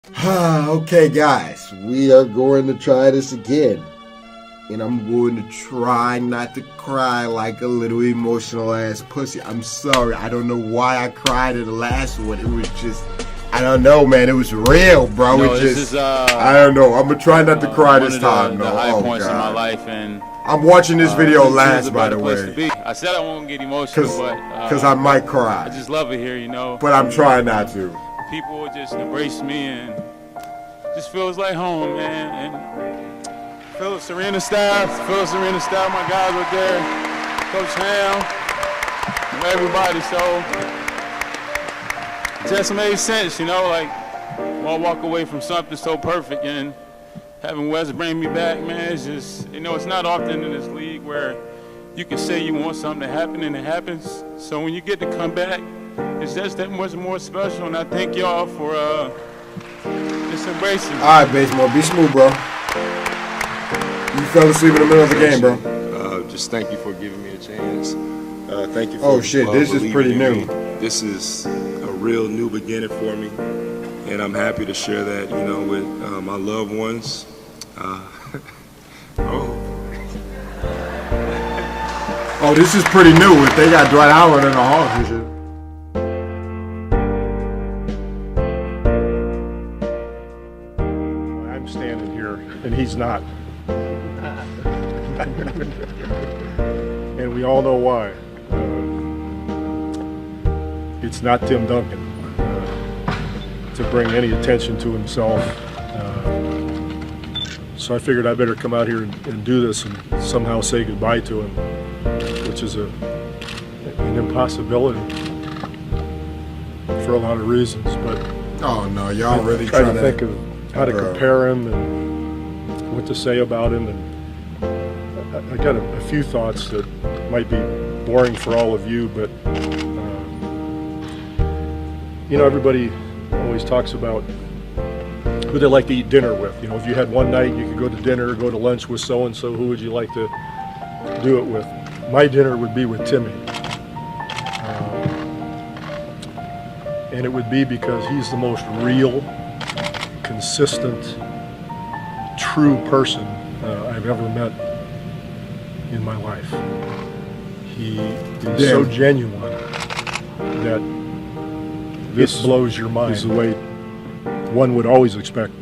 Okay guys, we are going to try this again. And I'm going to try not to cry like a little emotional ass pussy. I'm sorry, I don't know why I cried in the last one. It was just, I don't know, man. It was real, bro. No, it this just, is, I don't know. I'm gonna try not to cry this time. The high points in my life, and I'm watching this video last, by the way. I said I won't get emotional, but because I might cry. I just love it here, you know. But I'm trying not to. People will just embrace me, and just feels like home, man. And Phillips Arena staff, my guys were there, Coach Ham, and everybody. So it just made sense, you know, like I'll walk away from something so perfect, and having Wes bring me back, man, it's just, you know, it's not often in this league where you can say you want something to happen and it happens. So when you get to come back, it's just that much more special, and I thank y'all for just embracing me. All right, Baseball, be smooth, bro. You fell asleep in the middle of the game, bro. Just thank you for giving me a chance. Thank you for oh shit, this is pretty new. This is a real new beginning for me, and I'm happy to share that, you know, with my loved ones. Oh, this is pretty new. If they got Dwight Howard in the Hawks and shit. I'm standing here, and he's not. And we all know why. It's not Tim Duncan to bring any attention to himself. So I figured I better come out here and do this and somehow say goodbye to him, which is an impossibility for a lot of reasons. But oh no, y'all really trying to think of how to compare him and what to say about him, and I got a few thoughts that might be boring for all of you, but you know, everybody always talks about who they like to eat dinner with. You know, if you had one night you could go to dinner or go to lunch with so-and-so, who would you like to do it with? My dinner would be with Timmy. And it would be because he's the most real, consistent, true person I've ever met in my life. He is so genuine that this blows your mind. This is the way one would always expect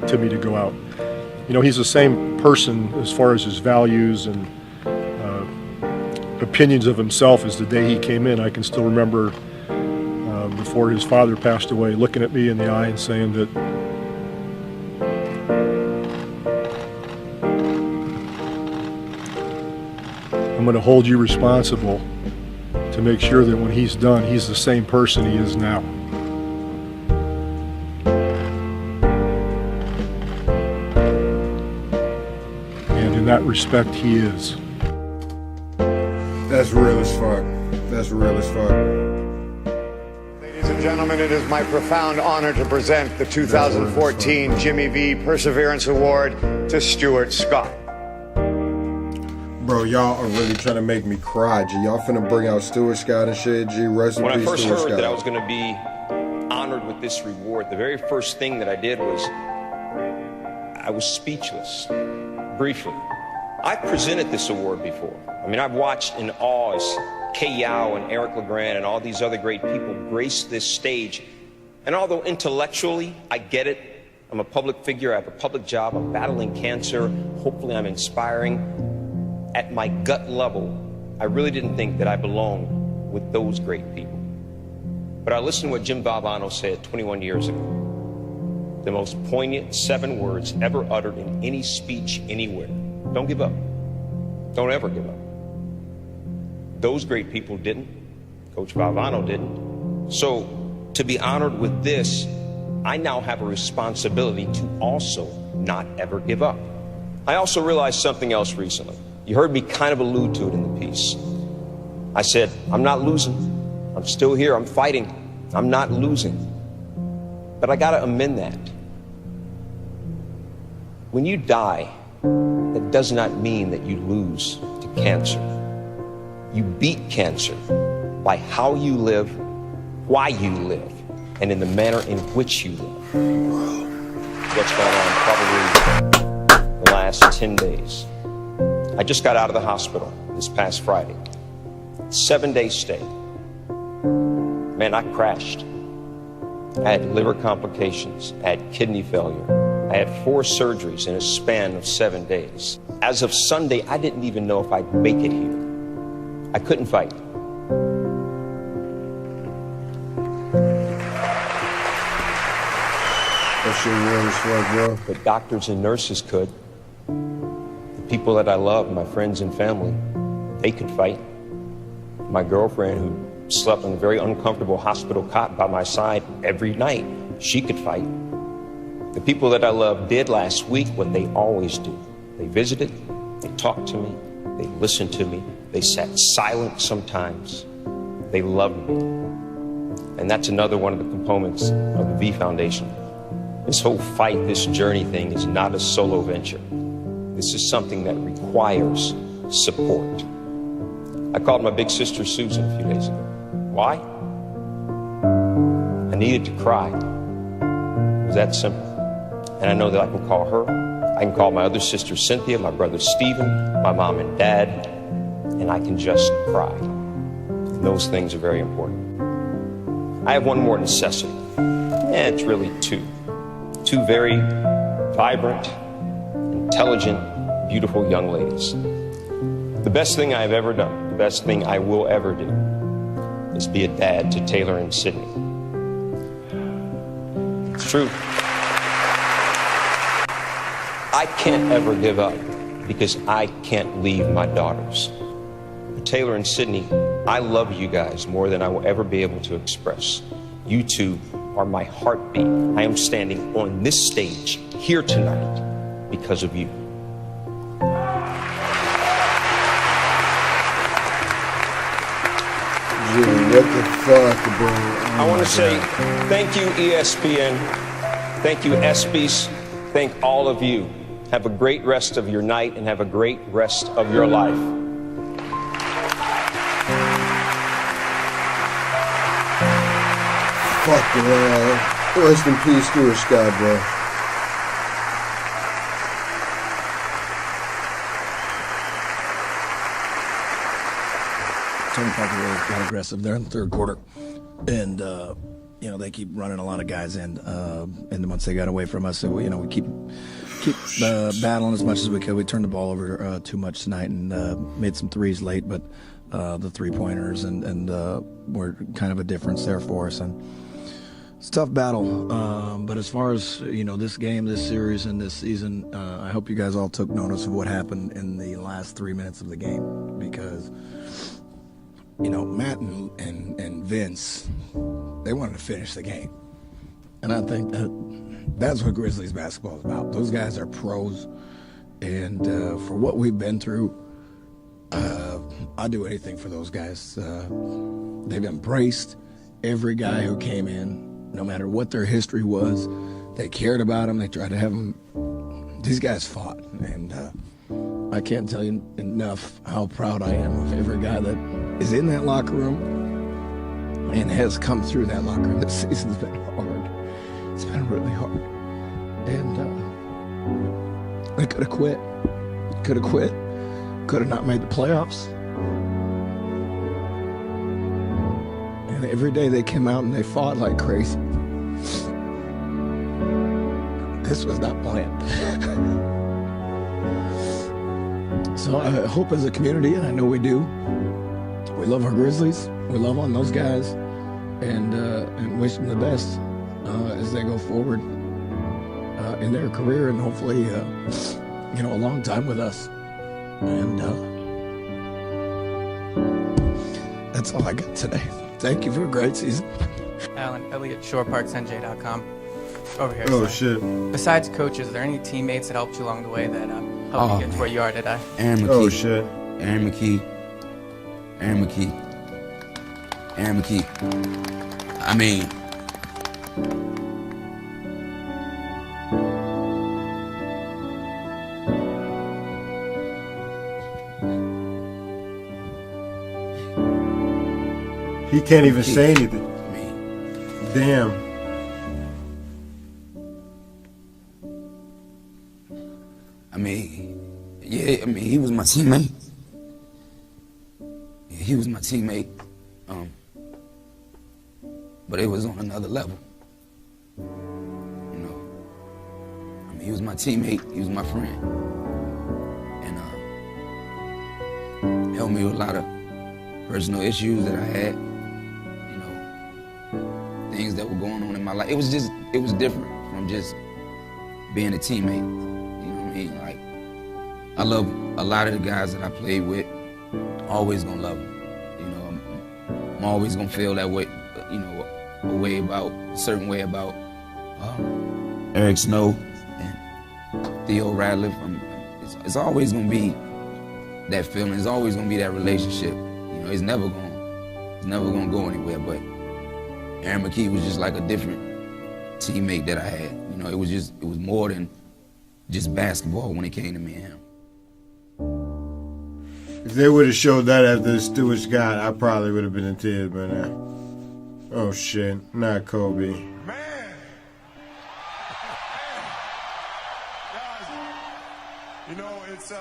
Timmy to go out. You know, he's the same person as far as his values and opinions of himself as the day he came in. I can still remember before his father passed away, looking at me in the eye and saying that I'm going to hold you responsible to make sure that when he's done, he's the same person he is now. And in that respect, he is. That's real as fuck. That's real as fuck. Ladies and gentlemen, it is my profound honor to present the 2014 Jimmy V Perseverance Award to Stuart Scott. Bro, y'all are really trying to make me cry, G. Y'all finna bring out Stuart Scott and shit, G. Rest in peace, Stuart Scott. When I first heard that I was going to be honored with this reward, the very first thing that I did was I was speechless, briefly. I've presented this award before. I mean, I've watched in awe as ᴇᴏ and Eric LeGrand and all these other great people grace this stage. And although intellectually I get it, I'm a public figure, I have a public job, I'm battling cancer, hopefully I'm inspiring. At my gut level, I really didn't think that I belonged with those great people. But I listened to what Jim Valvano said 21 years ago. The most poignant 7 words ever uttered in any speech anywhere. Don't give up. Don't ever give up. Those great people didn't. Coach Valvano didn't. So to be honored with this, I now have a responsibility to also not ever give up. I also realized something else recently. You heard me kind of allude to it in the piece. I said, I'm not losing. I'm still here. I'm fighting. I'm not losing. But I got to amend that. When you die, that does not mean that you lose to cancer. You beat cancer by how you live, why you live, and in the manner in which you live. what's gone on probably the last 10 days. I just got out of the hospital this past Friday. 7-day stay. Man, I crashed. I had liver complications. I had kidney failure. I had 4 surgeries in a span of 7 days. As of Sunday, I didn't even know if I'd make it here. I couldn't fight. That's your words for it, bro. But doctors and nurses could. The people that I love, my friends and family, they could fight. My girlfriend, who slept on a very uncomfortable hospital cot by my side every night, she could fight. The people that I love did last week what they always do. They visited, they talked to me, they listened to me, they sat silent sometimes. They loved me. And that's another one of the components of the V Foundation. This whole fight, this journey thing is not a solo venture. This is something that requires support. I called my big sister Susan a few days ago. Why? I needed to cry. It was that simple. And I know that I can call her. I can call my other sister Cynthia, my brother Stephen, my mom and dad, and I can just cry. And those things are very important. I have one more necessity. It's really two. Two very vibrant, intelligent, beautiful young ladies. The best thing I've ever done, the best thing I will ever do, is be a dad to Taylor and Sydney. It's true. I can't ever give up because I can't leave my daughters. Taylor and Sydney, I love you guys more than I will ever be able to express. You two are my heartbeat. I am standing on this stage here tonight because of you. What the fuck, bro? I want to say thank you, ESPN. Thank you, ESPYs. Thank all of you. Have a great rest of your night and have a great rest of your life. Fuck, man. Rest in peace, Stuart Scott, bro. Tony Parker really got aggressive there in the third quarter, and you know, they keep running a lot of guys in. And once they got away from us, so we keep battling as much as we could. We turned the ball over too much tonight and made some threes late, but the 3-pointers and were kind of a difference there for us. And it's a tough battle, but as far as this game, this series, and this season, I hope you guys all took notice of what happened in the last 3 minutes of the game, because Matt and Vince, they wanted to finish the game. And I think that's what Grizzlies basketball is about. Those guys are pros. And for what we've been through, I'd do anything for those guys. They've embraced every guy who came in, no matter what their history was. They cared about them. They tried to have them. These guys fought. And I can't tell you enough how proud I am of every guy that is in that locker room and has come through that locker room. This season's been hard. It's been really hard. And I could have quit. Could have not made the playoffs. And every day they came out and they fought like crazy. This was not planned. So I hope as a community, and I know we do, we love our Grizzlies, we love on those guys, and wish them the best as they go forward in their career, and hopefully, a long time with us. And that's all I got today. Thank you for a great season. Alan Elliott, ShoreParksNJ.com. Over here. Oh, sir. shit. Besides coaches, are there any teammates that helped you along the way that helped you get to where you are today? Aaron McKee. Oh, shit. Aaron McKee. I mean, he can't even say anything. Damn. I mean, yeah, I mean, he was my teammate. Yeah, he was my teammate. But it was on another level. You know, I mean, he was my teammate, he was my friend. And helped me with a lot of personal issues that I had, you know, things that were going on in my life. It was different from just being a teammate. You know what I mean? Like, I love a lot of the guys that I played with, always gonna love them. You know, I'm always gonna feel that way, you know, a certain way about Eric Snow and Theo Radcliffe. It's always gonna be that feeling. It's always gonna be that relationship. You know, it's never gonna go anywhere. But Aaron McKee was just like a different teammate that I had. You know, it was more than just basketball when it came to me and him. If they would have showed that after the Stuart Scott, I probably would have been in tears by now. Oh shit, not Kobe. Man! Guys, you know, it's,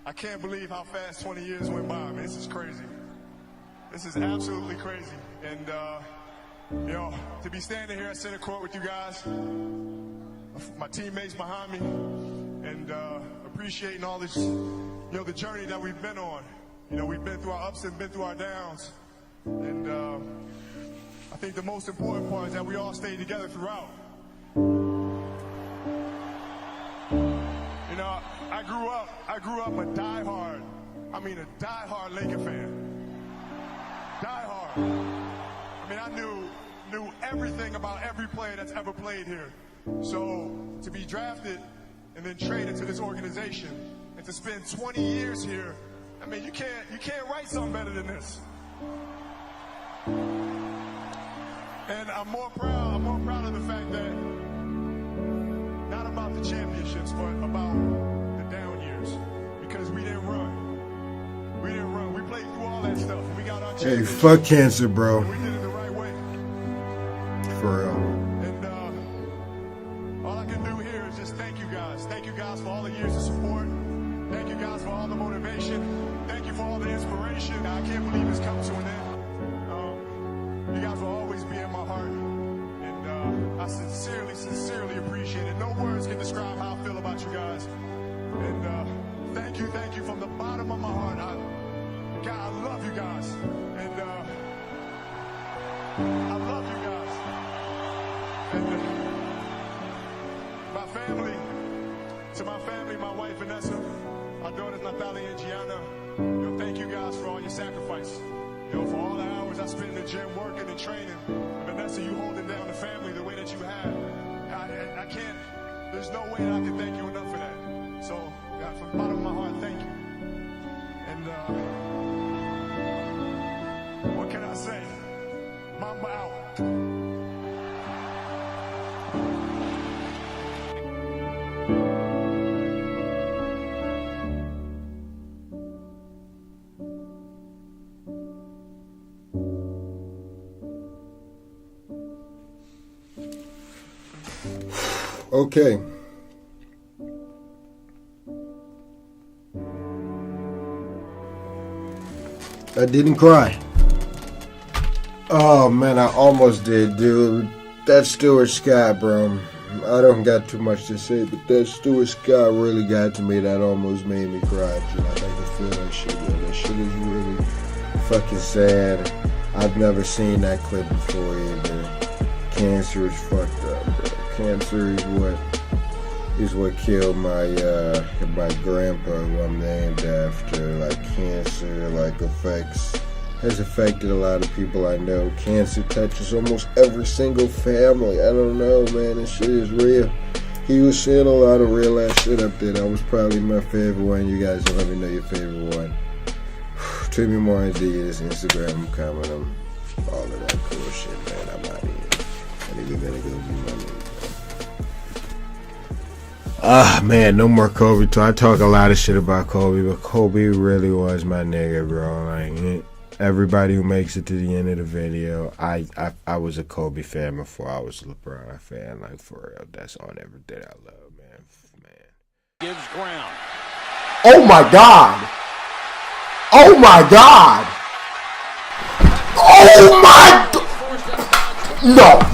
I can't believe how fast 20 years went by. Man, this is crazy. This is absolutely crazy. And, you know, to be standing here at center court with you guys, my teammates behind me, and appreciating all this, you know, the journey that we've been on. You know, we've been through our ups and been through our downs. And I think the most important part is that we all stayed together throughout. You know, I grew up a diehard Laker fan. Diehard. I mean, I knew everything about every player that's ever played here. So to be drafted and then traded to this organization and to spend 20 years here, I mean, you can't write something better than this. And I'm more proud of the fact that not about the championships, but about the down years, because we didn't run. We played through all that stuff. We got our Hey, fuck cancer, bro. We did it the right way. For real. And all I can do here is just thank you guys. Thank you guys for all the years of support. Thank you guys for all the motivation. Thank you for all the inspiration. I can't believe it's come to an end. You guys will always be in my heart, and I sincerely appreciate it. No words can describe how I feel about you guys. And thank you from the bottom of my heart. God, I love you guys, and I love you guys. And to my family, my wife Vanessa, my daughters Natalia and Gianna, you know, thank you guys for all your sacrifice. You know, for all the hours I spent in the gym working and training. And Vanessa, you holding down the family the way that you have. I can't, there's no way that I can thank you enough for that. So, God, from the bottom of my heart, thank you. And, what can I say? Mamba out. Okay. I didn't cry. Oh man, I almost did, dude. That Stuart Scott, bro. I don't got too much to say, but that Stuart Scott really got to me. That almost made me cry. You know, I can feel that shit, man. That shit is really fucking sad. I've never seen that clip before either. Cancer is fucked up, bro. Cancer is what killed my grandpa, who I'm named after. Like, cancer, like, has affected a lot of people I know. Cancer touches almost every single family. I don't know, man. This shit is real. He was saying a lot of real ass shit up there. That was probably my favorite one. You guys don't let me know your favorite one. Tweet me more ideas, Instagram, comment them, all of that cool shit, man. I'm out of here. I think we gotta go do my name. Man, no more Kobe talk. I talk a lot of shit about Kobe, but Kobe really was my nigga, bro. Like, everybody who makes it to the end of the video, I was a Kobe fan before I was a LeBron fan. Like, for real, that's on everything I love, man. Gives ground. Oh my God. Oh my God. Oh my. No.